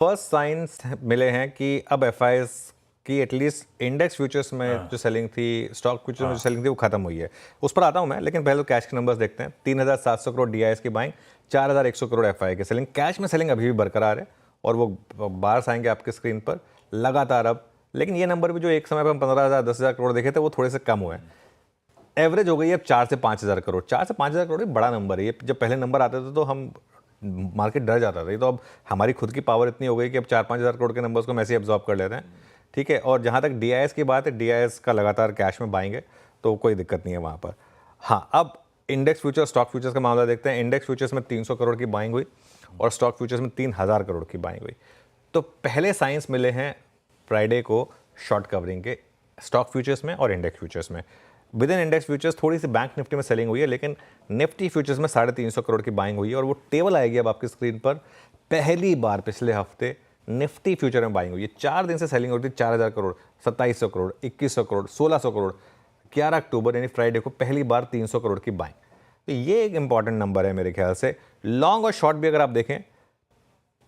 First science मिले हैं कि अब एफआईएस की एटलीस्ट इंडेक्स फ्यूचर्स में जो सेलिंग थी, स्टॉक फ्यूचर्स में जो सेलिंग थी वो खत्म हुई है। उस पर आता हूं मैं, लेकिन पहले तो कैश के नंबर्स देखते हैं। 3,700 करोड़ डीआईएस की बाइंग, 4,100 करोड़ एफआई की सेलिंग। कैश में सेलिंग अभी भी बरकरार है और वो बार्स आएंगे आपके स्क्रीन पर लगातार अब। लेकिन ये नंबर भी जो एक समय पर हम 15,000 10,000 करोड़ देखे थे वो थोड़े से कम हुए हैं। एवरेज हो गई है अब 4 से 5,000 करोड़। 4 से 5,000 करोड़ एक बड़ा नंबर है। ये जब पहले नंबर आते थे तो हम मार्केट डर जाता था। तो अब हमारी खुद की पावर इतनी हो गई कि अब 4-5,000 करोड़ के नंबर्स को हम ऐसे ही एब्जॉर्ब कर लेते हैं। ठीक है। और जहाँ तक डीआईएस की बात है, डीआईएस का लगातार कैश में बाएंगे तो कोई दिक्कत नहीं है वहाँ पर। हाँ, अब इंडेक्स फ्यूचर स्टॉक फ्यूचर्स का मामला देखते हैं। इंडेक्स फ्यूचर्स में 300 करोड़ की बाइंग हुई और स्टॉक फ्यूचर्स में 3,000 करोड़ की बाइंग हुई। तो पहले साइंस मिले हैं फ्राइडे को शॉर्ट कवरिंग के, स्टॉक फ्यूचर्स में और इंडेक्स फ्यूचर्स में। विद इन इंडेक्स फ्यूचर्स थोड़ी सी बैंक निफ्टी में सेलिंग हुई है, लेकिन निफ्टी फ्यूचर्स में 350 करोड़ की बाइंग हुई है। और वो टेबल आएगी अब आपकी स्क्रीन पर। पहली बार पिछले हफ्ते निफ्टी फ्यूचर में बाइंग हुई है। 4 दिन से सेलिंग हो रही थी। 4,000 करोड़, 2,700 करोड़, 2,100 करोड़, 1,600 करोड़। 11 अक्टूबर यानी फ्राइडे को पहली बार 300 करोड़ की बाइंग। तो ये एक इंपॉर्टेंट नंबर है मेरे ख्याल से। लॉन्ग और शॉर्ट भी अगर आप देखें,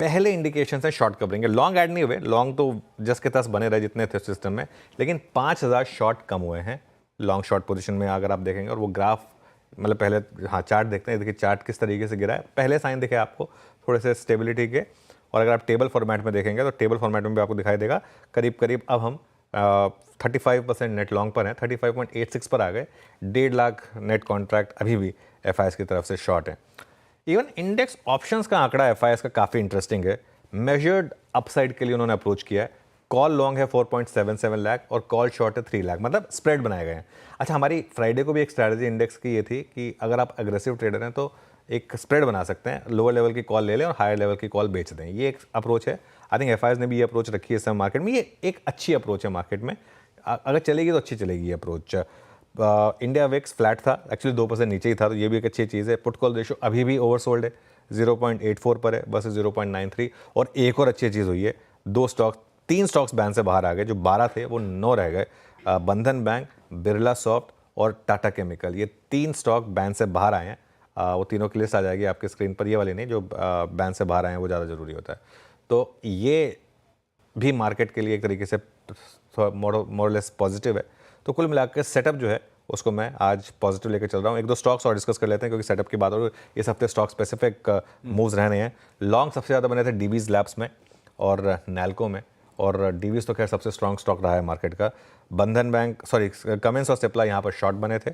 पहले इंडिकेशन है शॉर्ट कवरिंग है। लॉन्ग ऐड नहीं हुए, लॉन्ग तो जस के तस बने रहे जितने थे सिस्टम में, लेकिन 5,000 शॉर्ट कम हुए हैं लॉन्ग शॉर्ट पोजीशन में अगर आप देखेंगे। और वो ग्राफ मतलब पहले, हाँ चार्ट देखते हैं, देखिए चार्ट किस तरीके से गिरा है। पहले साइन दिखे आपको थोड़े से स्टेबिलिटी के। और अगर आप टेबल फॉर्मेट में देखेंगे तो टेबल फॉर्मेट में भी आपको दिखाई देगा करीब करीब अब हम 35% नेट लॉन्ग पर हैं, 35.86 पर आ गए। 1.5 लाख नेट कॉन्ट्रैक्ट अभी भी एफआईएस की तरफ से शॉर्ट है। इवन इंडेक्स ऑप्शंस का आंकड़ा एफआईएस का काफ़ी इंटरेस्टिंग है। मेजर्ड अपसाइड के लिए उन्होंने अप्रोच किया है। कॉल लॉन्ग है 4.77 लाख और कॉल शॉर्ट है 3 लाख, मतलब स्प्रेड बनाए गए हैं। अच्छा, हमारी फ्राइडे को भी एक स्ट्रैटेजी इंडेक्स की ये थी कि अगर आप अग्रेसिव ट्रेडर हैं तो एक स्प्रेड बना सकते हैं, लोअर लेवल की कॉल ले लें और हायर लेवल की कॉल बेच दें। ये एक अप्रोच है। आई थिंक एफआईएस ने भी ये अप्रोच रखी है इस समय मार्केट में। ये एक अच्छी अप्रोच है मार्केट में। अगर चलेगी तो अच्छी चलेगी ये अप्रोच। इंडिया विक्स फ्लैट था, एक्चुअली 2% नीचे ही था, तो ये भी एक अच्छी चीज़ है। पुट कॉल रेशो अभी भी ओवरसोल्ड है, 0.84 पर है बस 0.93। और एक और अच्छी चीज़ हुई है, 3 स्टॉक्स बैन से बाहर आ गए। जो 12 थे वो 9 रह गए। बंधन बैंक, बिरला सॉफ्ट और टाटा केमिकल, ये 3 स्टॉक बैन से बाहर आए हैं। वो तीनों की लिस्ट आ जाएगी आपके स्क्रीन पर। ये वाली नहीं, जो बैन से बाहर आए हैं वो ज़्यादा ज़रूरी होता है। तो ये भी मार्केट के लिए एक तरीके से मोरलेस पॉजिटिव है। तो कुल मिलाकर सेटअप जो है उसको मैं आज पॉजिटिव लेकर चल रहा हूँ। एक दो स्टॉक्स और डिस्कस कर लेते हैं क्योंकि सेटअप की बात हो, इस हफ्ते स्टॉक स्पेसिफिक मूव्स रहने हैं। लॉन्ग सबसे ज़्यादा बने थे डीवीज लैब्स में और नैल्को में, और डीवीज तो खैर सबसे स्ट्रॉन्ग स्टॉक रहा है मार्केट का। बंधन बैंक, कमिंस और सिप्ला यहाँ पर शॉर्ट बने थे।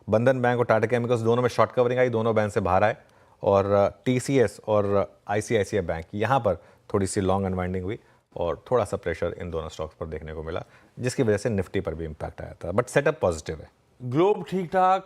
बंधन बैंक और टाटा केमिकल्स दोनों में शॉर्ट कवरिंग आई, दोनों बैंक से बाहर आए। और टीसीएस और आईसीआईसीआई बैंक यहाँ पर थोड़ी सी लॉन्ग अनवाइंडिंग हुई और थोड़ा सा प्रेशर इन दोनों स्टॉक्स पर देखने को मिला, जिसकी वजह से निफ्टी पर भी इम्पैक्ट आया था। बट सेटअप पॉजिटिव है। ग्लोब ठीक ठाक,